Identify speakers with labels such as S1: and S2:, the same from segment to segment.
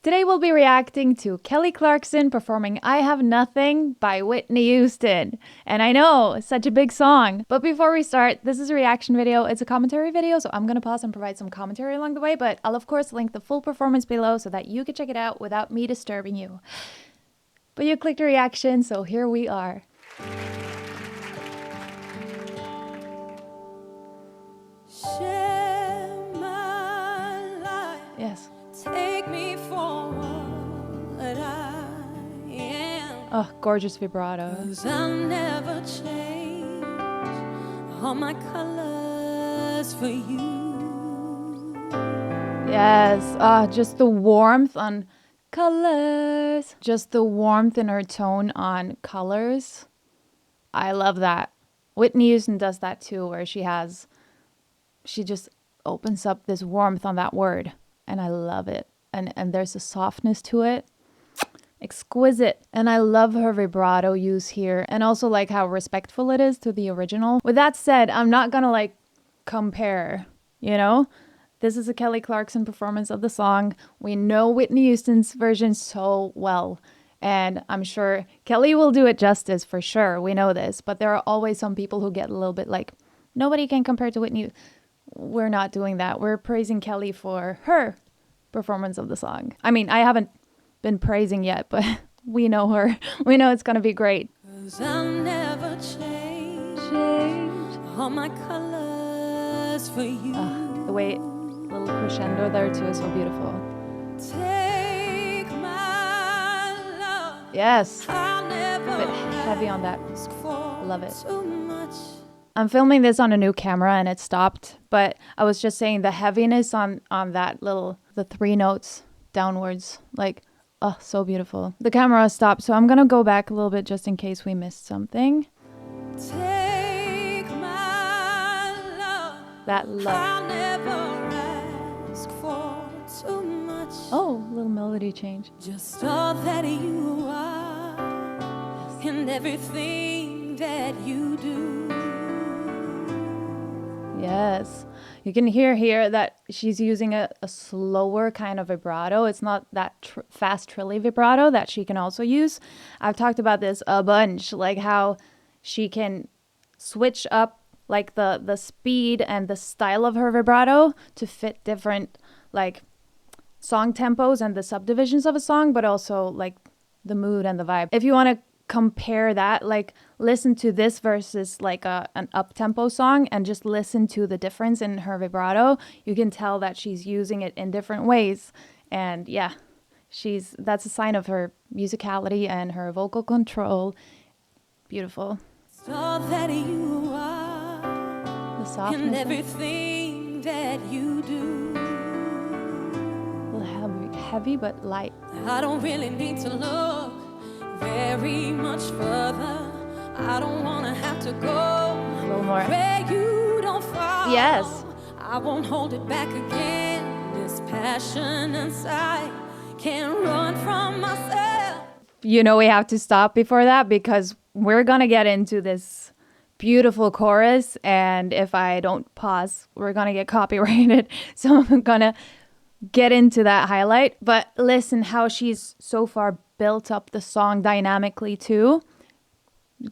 S1: Today we'll be reacting to Kelly Clarkson performing I Have Nothing by Whitney Houston. And I know, such a big song. But before we start, this is a reaction video. It's a commentary video, so I'm going to pause and provide some commentary along the way. But I'll of course link the full performance below so that you can check it out without me disturbing you. But you clicked a reaction, so here we are.
S2: Share my life.
S1: Yes.
S2: Take me for what I am.
S1: Oh, gorgeous vibrato.
S2: 'Cause I'll never change all my colors for you.
S1: Yes. Just the warmth on colors. Just the warmth in her tone on colors. I love that. Whitney Houston does that too, where she just opens up this warmth on that word. And I love it. And there's a softness to it. Exquisite. And I love her vibrato use here. And also like how respectful it is to the original. With that said, I'm not gonna like compare, you know? This is a Kelly Clarkson performance of the song. We know Whitney Houston's version so well. And I'm sure Kelly will do it justice for sure. We know this. But there are always some people who get a little bit like, nobody can compare to Whitney. We're not doing that. We're praising Kelly for her performance of the song. I mean, I haven't been praising yet, but we know her. We know it's going to be great.
S2: 'Cause I'll never change all my colors for you.
S1: The way, little crescendo there too is so beautiful.
S2: Take my love.
S1: Yes.
S2: I'll never
S1: A bit heavy on that.
S2: ask for
S1: Love it.
S2: too much.
S1: I'm filming this on a new camera and it stopped, but I was just saying the heaviness on that the 3 notes downwards, like, oh, so beautiful. The camera stopped, so I'm gonna go back a little bit just in case we missed something.
S2: Take my love.
S1: That love.
S2: I'll never ask for too much.
S1: Oh, little melody change.
S2: Just all that you are and everything that you do.
S1: Yes. You can hear here that she's using a slower kind of vibrato. It's not that fast trilly vibrato that she can also use. I've talked about this a bunch, like how she can switch up like the speed and the style of her vibrato to fit different like song tempos and the subdivisions of a song, but also like the mood and the vibe. If you want to compare that, like listen to this versus like an up-tempo song and just listen to the difference in her vibrato. You can tell that she's using it in different ways. And yeah, that's a sign of her musicality and her vocal control. Beautiful.
S2: All that you are
S1: The softness.
S2: and everything that you do.
S1: A little heavy but light.
S2: I don't really need to look very much further. I don't want to have to go
S1: A little more.
S2: where you don't fall.
S1: Yes.
S2: I won't hold it back again. This passion inside can't run from myself.
S1: You know we have to stop before that because we're gonna get into this beautiful chorus, and if I don't pause, we're gonna get copyrighted. So I'm gonna get into that highlight. But listen how she's so far built up the song dynamically too.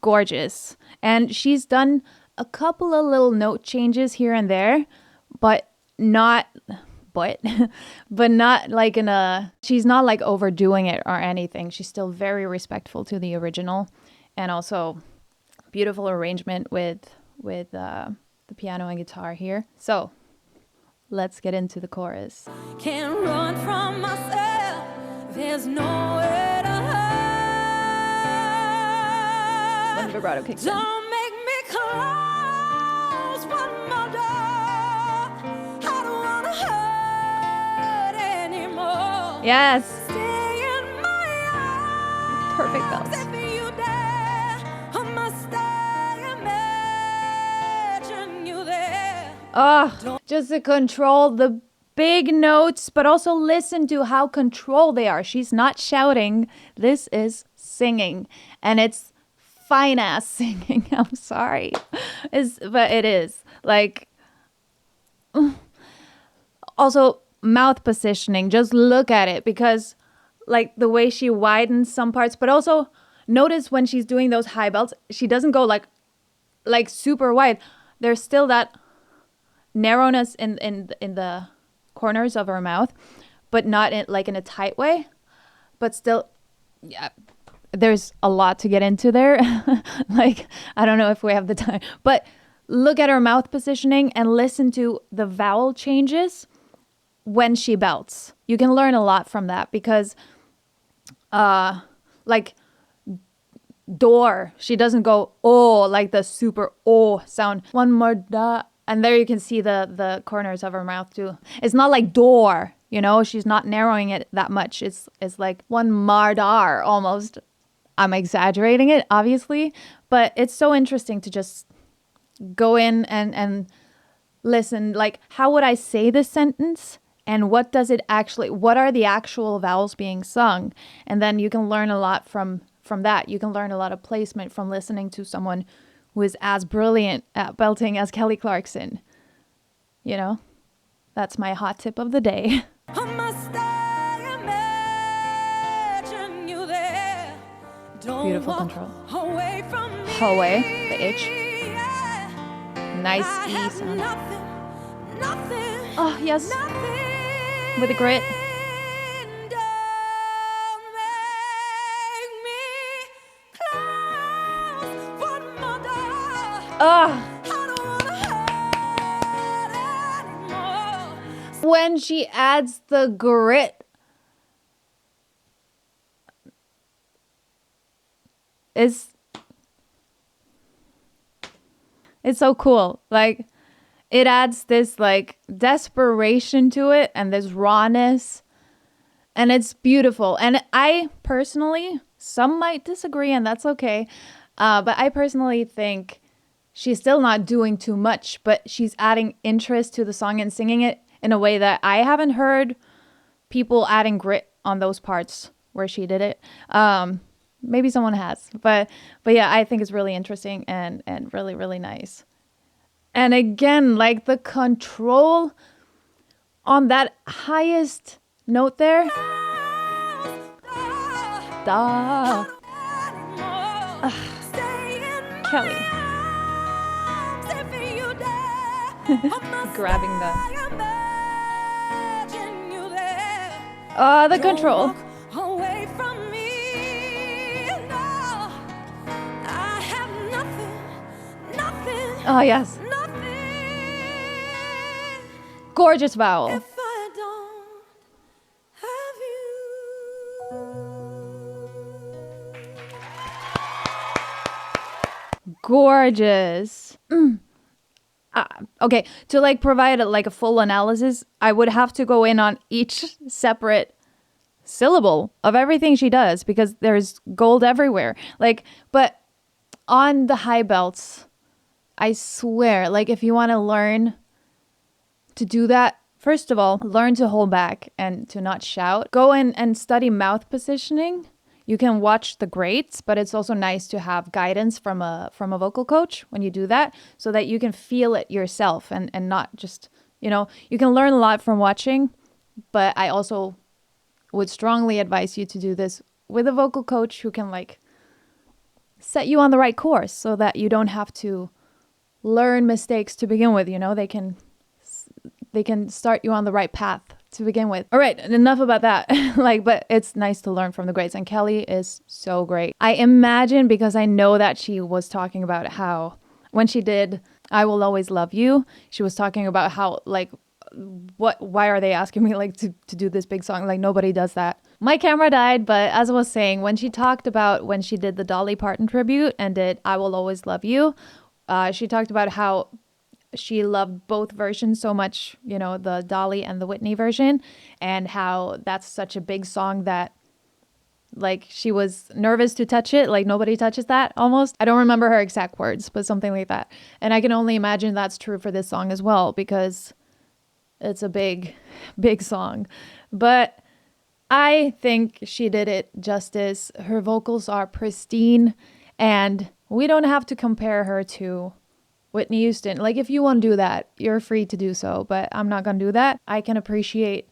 S1: Gorgeous. And she's done a couple of little note changes here and there, but not like she's not like overdoing it or anything. She's still very respectful to the original, and also beautiful arrangement with the piano and guitar here. So let's get into the chorus.
S2: Can't run from myself. There's nowhere to hide.
S1: When the vibrato kicks in.
S2: Don't make me close one more door. I don't wanna hurt anymore.
S1: Yes.
S2: Stay in my arms.
S1: Perfect bells.
S2: If you dare, I must stay. Imagine you there.
S1: Oh, just to control the big notes, but also listen to how controlled they are. She's not shouting. This is singing, and it's fine ass singing. I'm sorry, but it is like. Also, mouth positioning, just look at it, because like the way she widens some parts, but also notice when she's doing those high belts, she doesn't go like super wide. There's still that narrowness in the corners of her mouth, but not in a tight way. But still, yeah, there's a lot to get into there. Like, I don't know if we have the time, but look at her mouth positioning and listen to the vowel changes when she belts. You can learn a lot from that, because like door, she doesn't go oh like the super oh sound. One more da, and there you can see the corners of her mouth too. It's not like door, you know, she's not narrowing it that much. It's like one mardar almost. I'm exaggerating it, obviously, but it's so interesting to just go in and listen, like, how would I say this sentence? And what are the actual vowels being sung? And then you can learn a lot from that. You can learn a lot of placement from listening to someone who is as brilliant at belting as Kelly Clarkson. You know, that's my hot tip of the day. Beautiful control. Away, the H. Nice E sound. Oh, yes. With a grit. When she adds the grit, it's so cool. Like, it adds this like desperation to it and this rawness, and it's beautiful. And I personally, some might disagree, and that's okay, but I personally think she's still not doing too much, but she's adding interest to the song and singing it in a way that I haven't heard people adding grit on those parts where she did it. Maybe someone has, but yeah, I think it's really interesting and really, really nice. And again, like the control on that highest note there. Da. Kelly. Grabbing the control. Oh, yes. Gorgeous vowel. If I don't have you. Gorgeous. Okay, to like provide a full analysis, I would have to go in on each separate syllable of everything she does, because there's gold everywhere. But on the high belts, I swear, if you want to learn to do that, first of all, learn to hold back and to not shout. Go in and study mouth positioning. You can watch the greats, but it's also nice to have guidance from a vocal coach when you do that, so that you can feel it yourself and not just, you can learn a lot from watching, but I also would strongly advise you to do this with a vocal coach who can set you on the right course, so that you don't have to learn mistakes to begin with. They can start you on the right path to begin with. All right, enough about that. But it's nice to learn from the greats, and Kelly is so great. I imagine, because I know that she was talking about how when she did I Will Always Love You, she was talking about how why are they asking me to do this big song? Nobody does that. My camera died, but as I was saying, when she talked about when she did the Dolly Parton tribute and did I Will Always Love You, she talked about how she loved both versions so much, the Dolly and the Whitney version, and how that's such a big song that she was nervous to touch it. Nobody touches that almost. I don't remember her exact words, but something like that. And I can only imagine that's true for this song as well, because it's a big, big song. But I think she did it justice. Her vocals are pristine, and we don't have to compare her to Whitney Houston. If you want to do that, you're free to do so, but I'm not going to do that. I can appreciate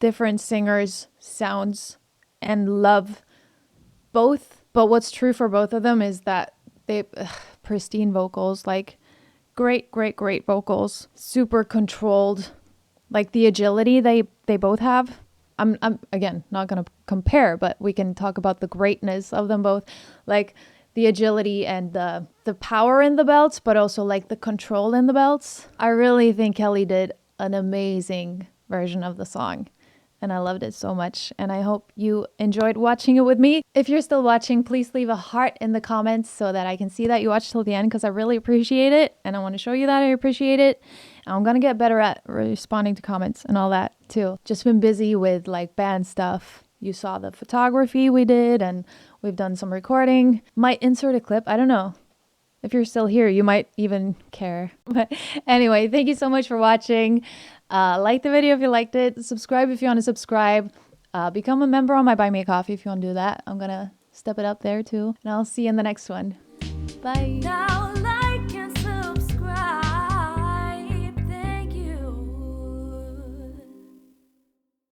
S1: different singers' sounds and love both. But what's true for both of them is that they pristine vocals, like great vocals, super controlled, like the agility they both have. I'm again not gonna compare, but we can talk about the greatness of them both, like the agility and the power in the belts, but also like the control in the belts. I really think Kelly did an amazing version of the song, and I loved it so much, and I hope you enjoyed watching it with me. If you're still watching, please leave a heart in the comments so that I can see that you watched till the end, because I really appreciate it, and I want to show you that I appreciate it. And I'm gonna get better at responding to comments and all that too. Just been busy with like band stuff. You saw the photography we did, and we've done some recording. Might insert a clip, I don't know. If you're still here, you might even care. But anyway, thank you so much for watching. Like the video if you liked it. Subscribe if you want to subscribe. Become a member on my Buy Me a Coffee if you want to do that. I'm going to step it up there too. And I'll see you in the next one. Bye. Now